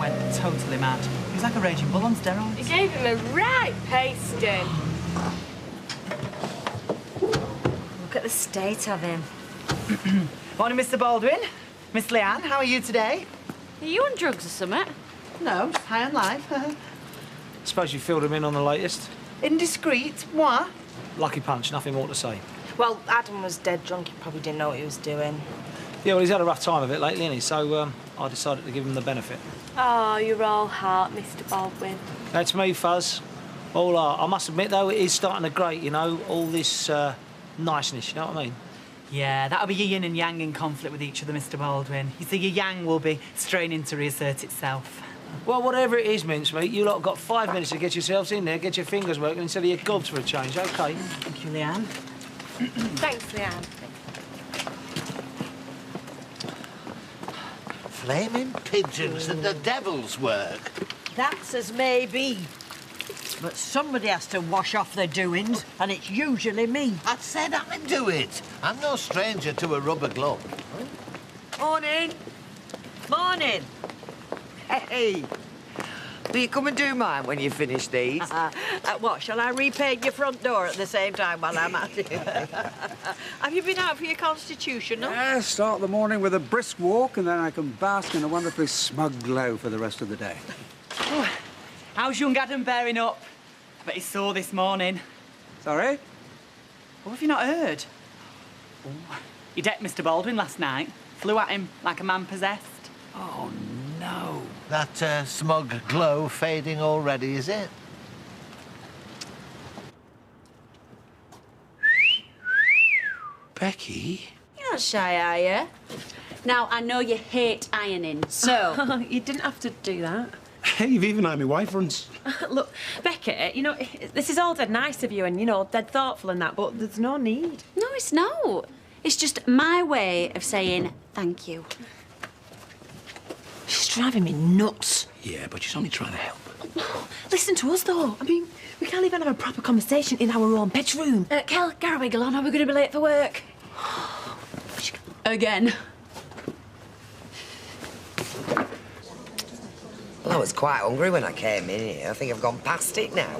went totally mad. He was like a raging bull on steroids. He gave him a right pasting. Look at the state of him. Morning, Mr. Baldwin. Miss Leanne, how are you today? Are you on drugs or something? No, just high on life. Suppose you filled him in on the latest? Indiscreet, moi. Lucky punch, nothing more to say. Well, Adam was dead drunk. He probably didn't know what he was doing. Yeah, well, he's had a rough time of it lately, hasn't he? So I decided to give him the benefit. Oh, you're all heart, Mr. Baldwin. That's me, Fuzz. All heart. I must admit, though, it is starting to grate, you know, all this niceness, you know what I mean? Yeah, that'll be your yin and yang in conflict with each other, Mr. Baldwin. You see, your yang will be straining to reassert itself. Well, whatever it is, mincemeat, you lot got 5 minutes to get yourselves in there, get your fingers working instead of your gobs for a change, OK? Thank you, Leanne. Thanks, Leanne. Flaming pigeons and the devil's work. That's as may be. But somebody has to wash off their doings, and it's usually me. I said I do it. I'm no stranger to a rubber glove. Morning. Morning. Hey. Will you come and do mine when you finish these? What, shall I repaint your front door at the same time while I'm at it? Have you been out for your constitutional? Yeah, start the morning with a brisk walk, and then I can bask in a wonderfully smug glow for the rest of the day. Oh, how's young Adam bearing up? I bet he's sore this morning. Sorry? Oh, have you not heard? Oh, he decked Mr. Baldwin last night. Flew at him like a man possessed. Oh, no. That smug glow fading already, is it? Becky? You're not shy, are you? Now, I know you hate ironing, so... You didn't have to do that. Hey, you've even had me wife once. Look, Becky, you know, this is all dead nice of you and, you know, dead thoughtful and that, but there's no need. No, it's not. It's just my way of saying thank you. She's driving me nuts. Yeah, but she's only trying to help. Listen to us, though. I mean, we can't even have a proper conversation in our own bedroom. Kel, Garwiggle on, are we going to be late for work? Again. Well, I was quite hungry when I came in here. I think I've gone past it now.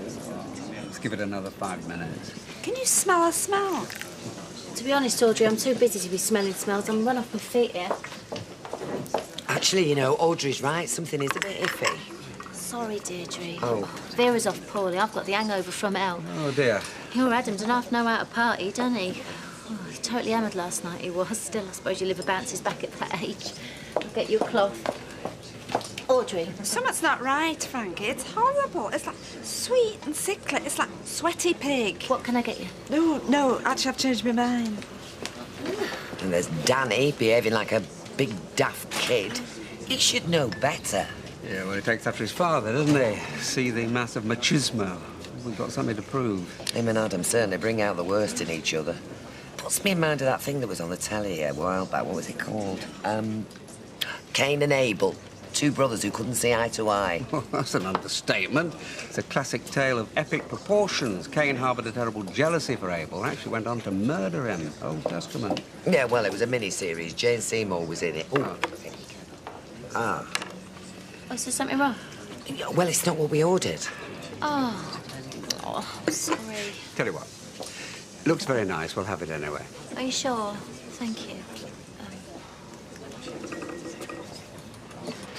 Let's give it another 5 minutes. Can you smell a smell? To be honest, Audrey, I'm too busy to be smelling smells. I'm run off my feet here. Actually, you know, Audrey's right. Something is a bit iffy. Sorry, Deirdre. Oh. Vera's off poorly. I've got the hangover from Elle. Oh, dear. Your Adam don't half know how to party, doesn't he? Oh, he totally hammered last night, he was. Still, I suppose your liver bounces back at that age. I'll get you a cloth. Audrey. Something's not right, Frankie. It's horrible. It's like sweet and sickly. It's like sweaty pig. What can I get you? No, actually, I've changed my mind. And there's Danny behaving like a big daft kid. He should know better. Yeah, well, he takes after his father, doesn't he? Seething mass of machismo. We've got something to prove. Him and Adam certainly bring out the worst in each other. Puts me in mind of that thing that was on the telly a while back. What was it called? Cain and Abel. Two brothers who couldn't see eye to eye. Well, that's an understatement. It's a classic tale of epic proportions. Cain harboured a terrible jealousy for Abel and actually went on to murder him. Old Testament. Yeah, well, it was a mini-series. Jane Seymour was in it. Ooh. Ah. Oh, is there something wrong? Well, it's not what we ordered. Oh, sorry. Tell you what. Looks very nice. We'll have it anyway. Are you sure? Thank you.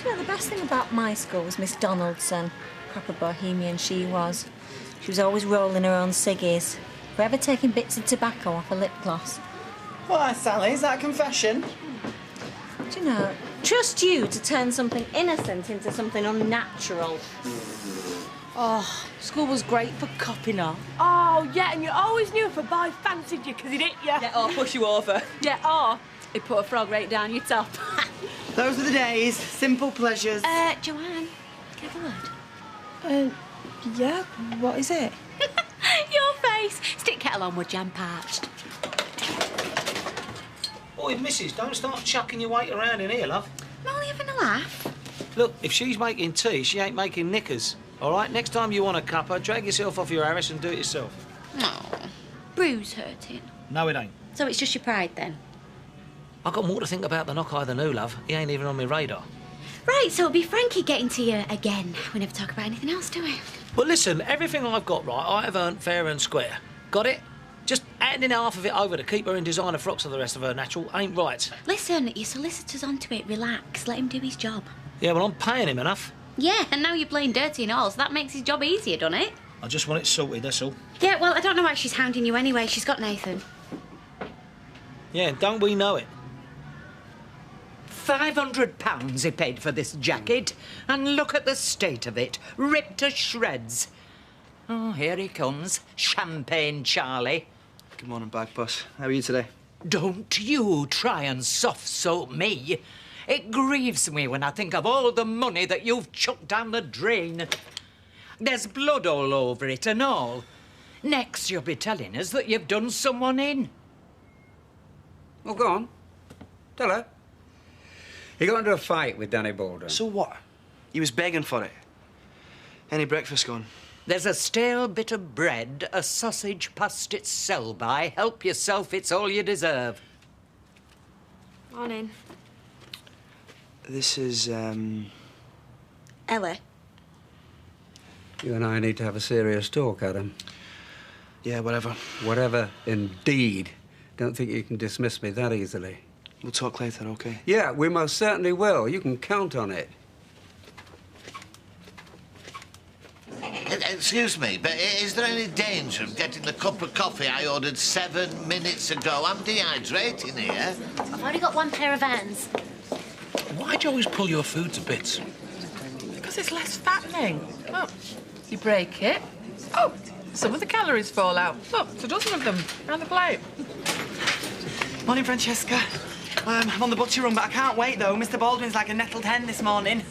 You know, the best thing about my school was Miss Donaldson. Proper bohemian she was. She was always rolling her own ciggies. Forever taking bits of tobacco off her lip gloss. Why, Sally, is that a confession? Do you know, trust you to turn something innocent into something unnatural. Oh, school was great for copping off. Oh, yeah, and you always knew if a boy fancied you because he'd hit you. Yeah, or push you over. Yeah, or... He'd put a frog right down your top. Those were the days. Simple pleasures. Joanne, can I have a word? Yeah, what is it? Your face. Stick kettle on, we're jam parched. Oi, missus, don't start chucking your weight around in here, love. I'm only having a laugh. Look, if she's making tea, she ain't making knickers. All right? Next time you want a cuppa, drag yourself off your Harris and do it yourself. Oh, Bruce hurting. No, it ain't. So it's just your pride, then? I've got more to think about the knock-eye than who, love. He ain't even on my radar. Right, so it'll be Frankie getting to you again. We never talk about anything else, do we? Well, listen, everything I've got right, I have earned fair and square. Got it? Just handing half of it over to keep her in designer frocks for the rest of her natural ain't right. Listen, your solicitor's onto it. Relax. Let him do his job. Yeah, well, I'm paying him enough. Yeah, and now you're playing dirty and all, so that makes his job easier, doesn't it? I just want it sorted, that's all. Yeah, well, I don't know why she's hounding you anyway. She's got Nathan. Yeah, don't we know it? £500 he paid for this jacket, and look at the state of it, ripped to shreds. Oh, here he comes, Champagne Charlie. Good morning, bag boss. How are you today? Don't you try and soft-soap me. It grieves me when I think of all the money that you've chucked down the drain. There's blood all over it and all. Next, you'll be telling us that you've done someone in. Well, go on. Tell her. He got into a fight with Danny Baldwin. So what? He was begging for it. Any breakfast gone? There's a stale bit of bread, a sausage past its sell-by. Help yourself, it's all you deserve. Morning. This is, Ellie. You and I need to have a serious talk, Adam. Yeah, whatever. Whatever, indeed. Don't think you can dismiss me that easily. We'll talk later, OK? Yeah, we most certainly will. You can count on it. Excuse me, but is there any danger of getting the cup of coffee I ordered 7 minutes ago? I'm dehydrating here. I've only got one pair of hands. Why do you always pull your food to bits? Because it's less fattening. Look, you break it. Oh, some of the calories fall out. Look, there's a dozen of them around the plate. Morning, Francesca. I'm on the butcher run, but I can't wait, though. Mr. Baldwin's like a nettled hen this morning.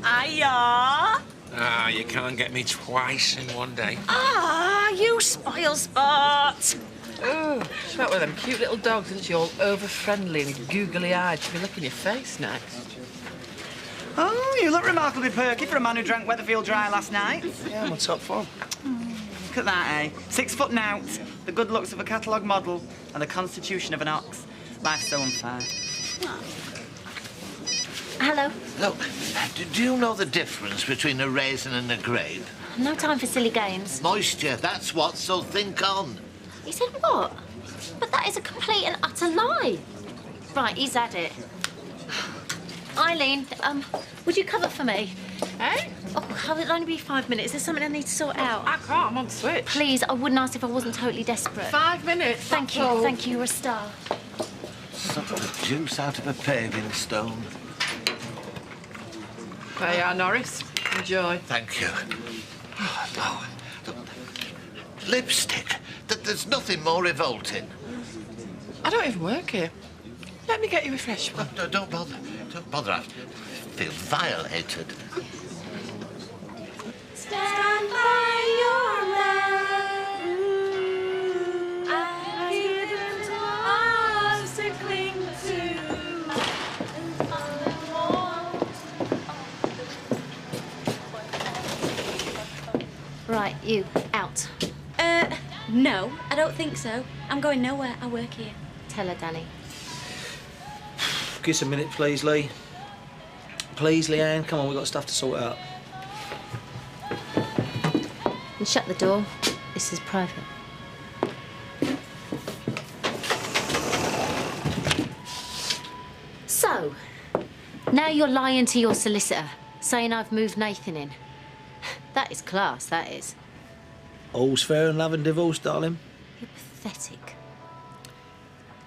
Hiya! Ah, you can't get me twice in one day. Ah, you spoil sport! Oh, she's out with them cute little dogs, isn't she? All over-friendly and googly-eyed. She'll be licking your face next. Oh, you look remarkably perky for a man who drank Weatherfield Dry last night. Yeah, I'm on top form. Look at that, eh? 6 foot nout, the good looks of a catalogue model, and the constitution of an ox. Life's so unfair. Hello. Look, do you know the difference between a raisin and a grape? No time for silly games. Moisture, that's what, so think on. He said what? But that is a complete and utter lie. Right, he's had it. Eileen, would you cover for me? Hey? Oh, it'll only be 5 minutes. There's something I need to sort out. I can't, I'm on switch. Please, I wouldn't ask if I wasn't totally desperate. 5 minutes. Thank you, thank you, you're a star. Suck the juice out of a paving stone. There you are, Norris. Enjoy. Thank you. Oh, no. Lipstick. There's nothing more revolting. I don't even work here. Let me get you refreshment. No, don't bother. Don't bother. I feel violated. Stand by your man. I give arms to cling to. Right, you, out. No, I don't think so. I'm going nowhere. I work here. Tell her, Danny. Give us a minute, please, Lee. Please, Leanne. Come on, we've got stuff to sort out. And shut the door. This is private. So, now you're lying to your solicitor, saying I've moved Nathan in. That is class, that is. All's fair in love and divorce, darling. You're pathetic.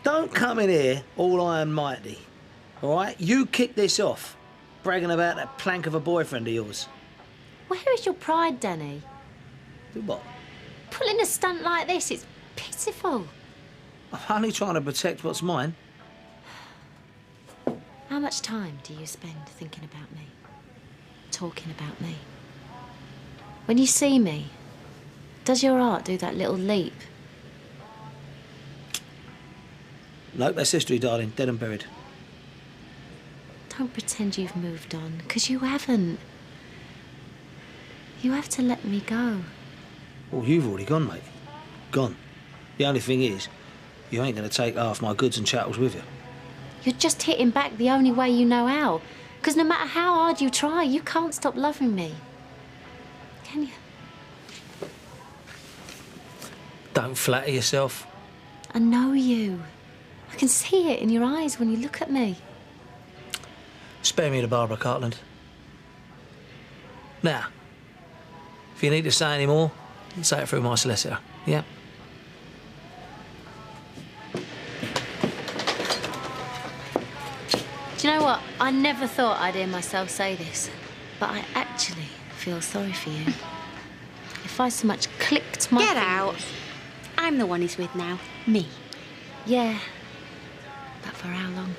Don't come in here all high and mighty, all right? You kick this off, bragging about that plank of a boyfriend of yours. Where is your pride, Danny? Do what? Pulling a stunt like this, it's pitiful. I'm only trying to protect what's mine. How much time do you spend thinking about me? Talking about me? When you see me, does your heart do that little leap? No, that's history, darling. Dead and buried. Don't pretend you've moved on, because you haven't. You have to let me go. Well, you've already gone, mate. Gone. The only thing is, you ain't going to take half my goods and chattels with you. You're just hitting back the only way you know how. Because no matter how hard you try, you can't stop loving me. Can you? Don't flatter yourself. I know you. I can see it in your eyes when you look at me. Spare me the Barbara Cartland. Now, if you need to say any more, say it through my solicitor, yeah? Do you know what? I never thought I'd hear myself say this, but I actually feel sorry for you. If I so much clicked my Get fingers... out. I'm the one he's with now. Me. Yeah. But for how long?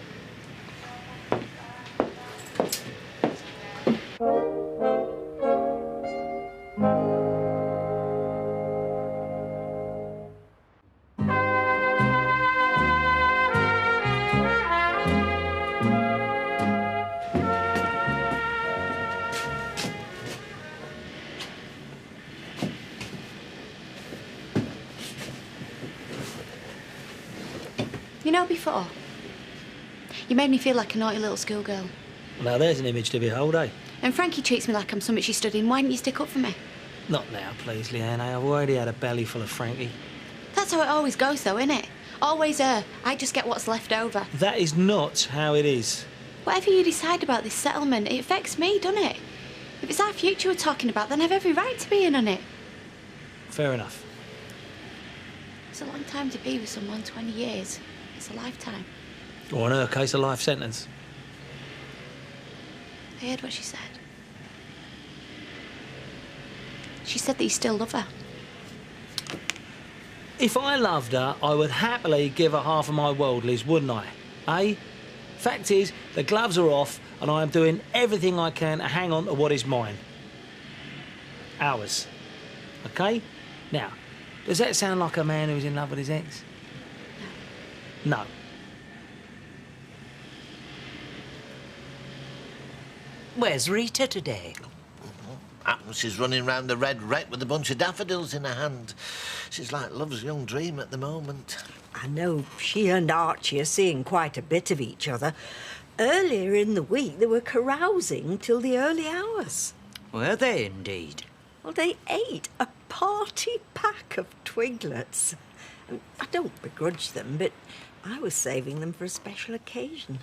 You know, before, you made me feel like a naughty little schoolgirl. Now, there's an image to behold, eh? And Frankie treats me like I'm something she stood in. Why didn't you stick up for me? Not now, please, Leanne. I've already had a belly full of Frankie. That's how it always goes, though, innit? Always her. I just get what's left over. That is not how it is. Whatever you decide about this settlement, it affects me, doesn't it? If it's our future we're talking about, then I've every right to be in on it. Fair enough. It's a long time to be with someone, 20 years. It's a lifetime. Or in her case, a life sentence. I heard what she said. She said that you still love her. If I loved her, I would happily give her half of my worldlies, wouldn't I? Eh? Fact is, the gloves are off, and I am doing everything I can to hang on to what is mine. Ours. OK? Now, does that sound like a man who's in love with his ex? No. Where's Rita today? She's running round the red wreck with a bunch of daffodils in her hand. She's like love's young dream at the moment. I know she and Archie are seeing quite a bit of each other. Earlier in the week, they were carousing till the early hours. Were they indeed? Well, they ate a party pack of twiglets. I don't begrudge them, but I was saving them for a special occasion.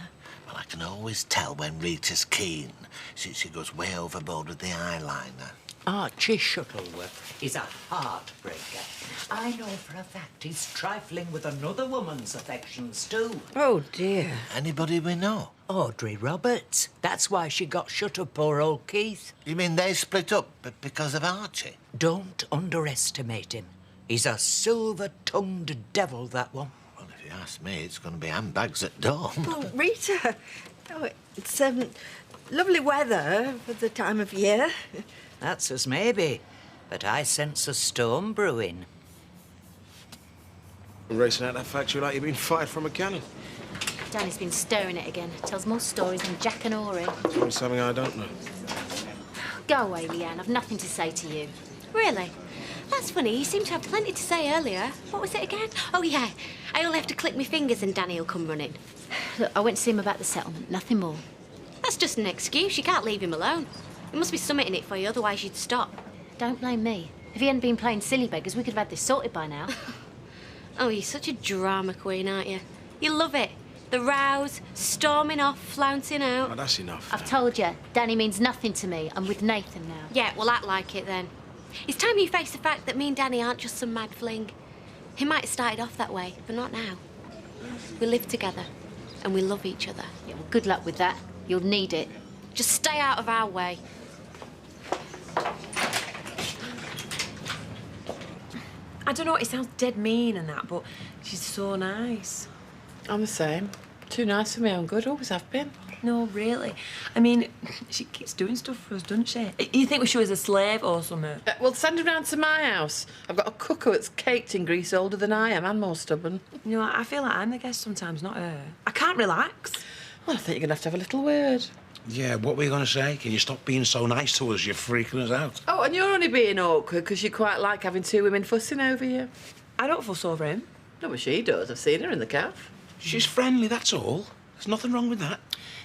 Well, I can always tell when Rita's keen. She goes way overboard with the eyeliner. Archie Shuttleworth is a heartbreaker. I know for a fact he's trifling with another woman's affections, too. Oh, dear. Anybody we know? Audrey Roberts. That's why she got shut up, poor old Keith. You mean they split up because of Archie? Don't underestimate him. He's a silver-tongued devil, that one. Well, if you ask me, it's going to be handbags at dawn. Oh, Rita, it's lovely weather for the time of year. That's as maybe, but I sense a storm brewing. Racing out that factory like you've been fired from a cannon. Danny's been stirring it again. Tells more stories than Jack and Ori. Doing something I don't know. Go away, Leanne. I've nothing to say to you. Really? That's funny. You seemed to have plenty to say earlier. What was it again? Oh, yeah. I only have to click my fingers and Danny will come running. Look, I went to see him about the settlement. Nothing more. That's just an excuse. You can't leave him alone. There must be something in it for you, otherwise you'd stop. Don't blame me. If he hadn't been playing silly beggars, we could have had this sorted by now. Oh, you're such a drama queen, aren't you? You love it. The rows, storming off, flouncing out. Oh, that's enough. I've told you, Danny means nothing to me. I'm with Nathan now. Yeah, well, act like it then. It's time you face the fact that me and Danny aren't just some mad fling. He might have started off that way, but not now. We live together, and we love each other. Yeah, well, good luck with that. You'll need it. Just stay out of our way. I don't know, it sounds dead mean and that, but she's so nice. I'm the same. Too nice for my own good, always have been. No, really. I mean, she keeps doing stuff for us, doesn't she? You think we should as a slave or something? Well, send her round to my house. I've got a cooker that's caked in grease older than I am and more stubborn. You know, I feel like I'm the guest sometimes, not her. I can't relax. Well, I think you're going to have a little word. Yeah, what were you going to say? Can you stop being so nice to us? You're freaking us out. Oh, and you're only being awkward because you quite like having two women fussing over you. I don't fuss over him. No, but she does. I've seen her in the cafe. She's friendly, that's all. There's nothing wrong with that.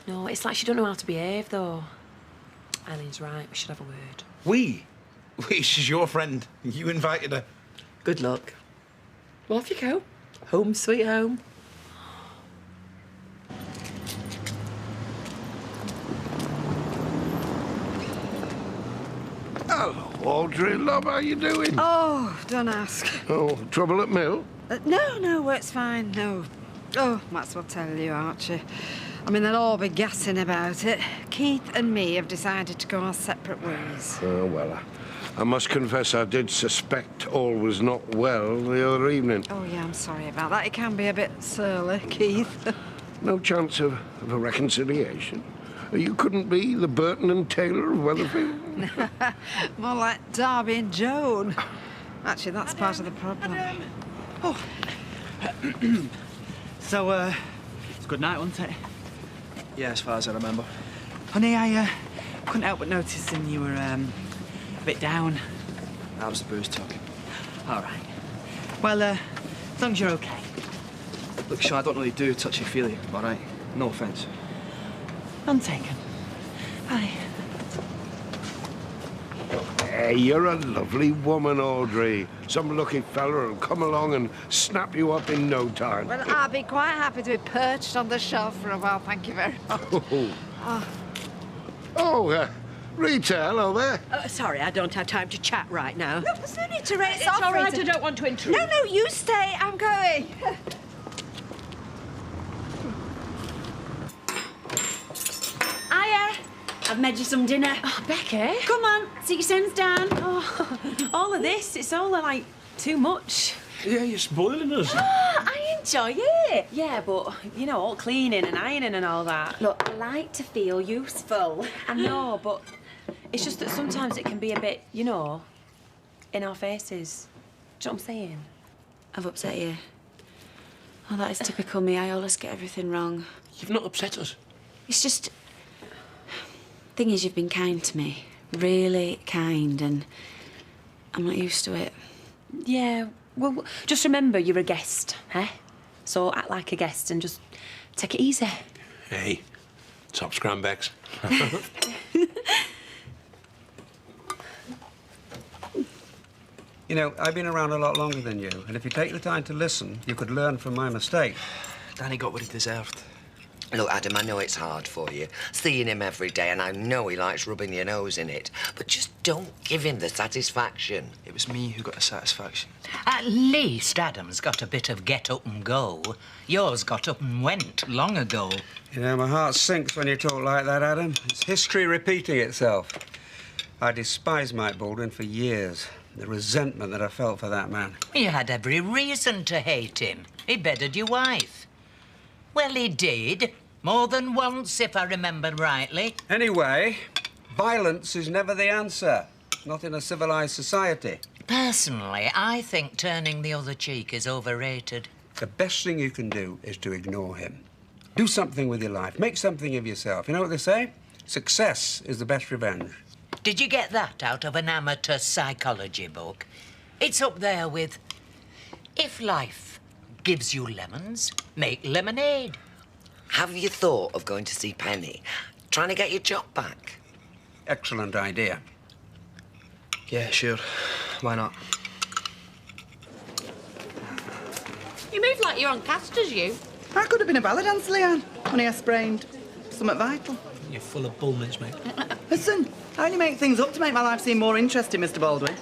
No, it's like she don't know how to behave, though. Eileen's right. We should have a word. We? She's your friend. You invited her. Good luck. Well, off you go. Home sweet home. Hello, Audrey, love, how you doing? Oh, don't ask. Oh, trouble at mill? No, it's fine, no. Oh, that's what I'll tell you, Archie. I mean, they'll all be gassing about it. Keith and me have decided to go our separate ways. Oh, well, I must confess I did suspect all was not well the other evening. Oh, yeah, I'm sorry about that. It can be a bit surly, Keith. No chance of a reconciliation? You couldn't be the Burton and Taylor of Weatherfield? More like Darby and Joan. Actually, that's part of the problem. Oh. So, it's a good night, wasn't it? Yeah, as far as I remember. Honey, I couldn't help but noticing you were a bit down. That was the booze talking. All right. Well, as long as you're okay. Look, Sean, I don't really do touchy-feely, all right? No offence. None taken. Bye. Hey, you're a lovely woman, Audrey. Some lucky fella will come along and snap you up in no time. Well, I'll be quite happy to be perched on the shelf for a while, thank you very much. Rita, hello there. Sorry, I don't have time to chat right now. No, there's no need to raise It's all right, I don't want to intrude. No, you stay, I'm going. Hiya. I've made you some dinner. Oh, Becky. Come on, sit your sins down. Oh, all of this, it's all like too much. Yeah, you're spoiling us. I enjoy it. Yeah, but, you know, all cleaning and ironing and all that. Look, I like to feel useful. I know, but it's just that sometimes it can be a bit, you know, in our faces. Do you know what I'm saying? I've upset you. Oh, that is typical me. I always get everything wrong. You've not upset us. It's just... Thing is, you've been kind to me. Really kind, and I'm not used to it. Yeah, well, just remember you're a guest, eh? So act like a guest and just take it easy. Hey, top scrambecks. You know, I've been around a lot longer than you, and if you take the time to listen, you could learn from my mistake. Danny got what he deserved. Look, Adam, I know it's hard for you, seeing him every day, and I know he likes rubbing your nose in it, but just don't give him the satisfaction. It was me who got the satisfaction. At least Adam's got a bit of get up and go. Yours got up and went long ago. You know, my heart sinks when you talk like that, Adam. It's history repeating itself. I despised Mike Baldwin for years. The resentment that I felt for that man. You had every reason to hate him. He bedded your wife. Well, he did. More than once, if I remember rightly. Anyway, violence is never the answer. Not in a civilized society. Personally, I think turning the other cheek is overrated. The best thing you can do is to ignore him. Do something with your life. Make something of yourself. You know what they say? Success is the best revenge. Did you get that out of an amateur psychology book? It's up there with, if life gives you lemons, make lemonade. Have you thought of going to see Penny? Trying to get your job back? Excellent idea. Yeah, sure. Why not? You move like you're on casters, you. I could have been a ballet dancer, Leanne. Only I sprained something vital. You're full of bull, Mitch, mate. Listen, I only make things up to make my life seem more interesting, Mr. Baldwin.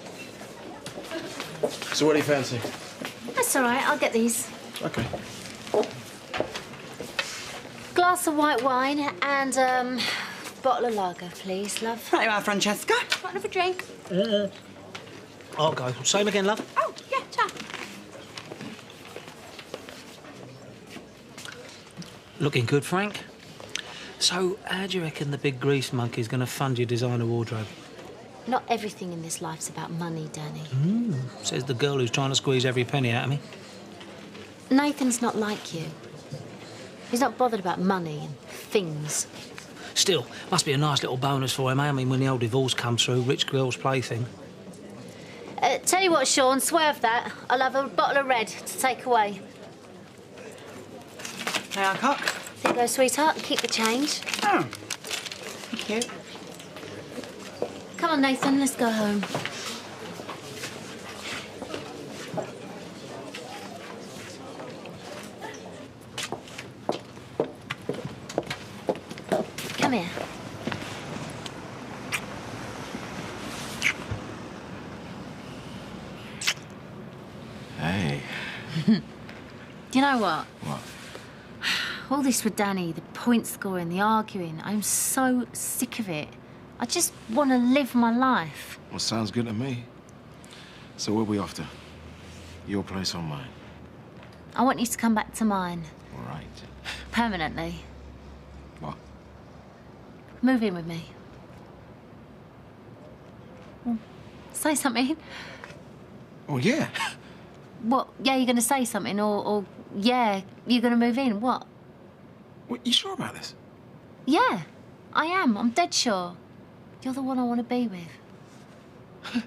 So what do you fancy? That's all right, I'll get these. Okay. Glass of white wine and, bottle of lager, please, love. Right you are, Francesca. Want another drink? I'll go. Same again, love. Oh, yeah, ta. Looking good, Frank. So, how do you reckon the big grease monkey's going to fund your designer wardrobe? Not everything in this life's about money, Danny. Says the girl who's trying to squeeze every penny out of me. Nathan's not like you. He's not bothered about money and things. Still, must be a nice little bonus for him, eh? I mean, when the old divorce comes through, rich girl's plaything. Tell you what, Sean, swerve that. I'll have a bottle of red to take away. Hey, Cock. Go, sweetheart, and keep the change. Oh, thank you. Come on, Nathan, let's go home. Come here. Hey. Do you know what? What? All this with Danny, the point scoring, the arguing, I'm so sick of it. I just want to live my life. Well, sounds good to me. So where we off to? Your place or mine? I want you to come back to mine. All right. Permanently. What? Move in with me. Say something. Oh, yeah. What? Yeah, you're going to say something, or yeah, you're going to move in. What? What, you sure about this? Yeah, I am. I'm dead sure. You're the one I want to be with.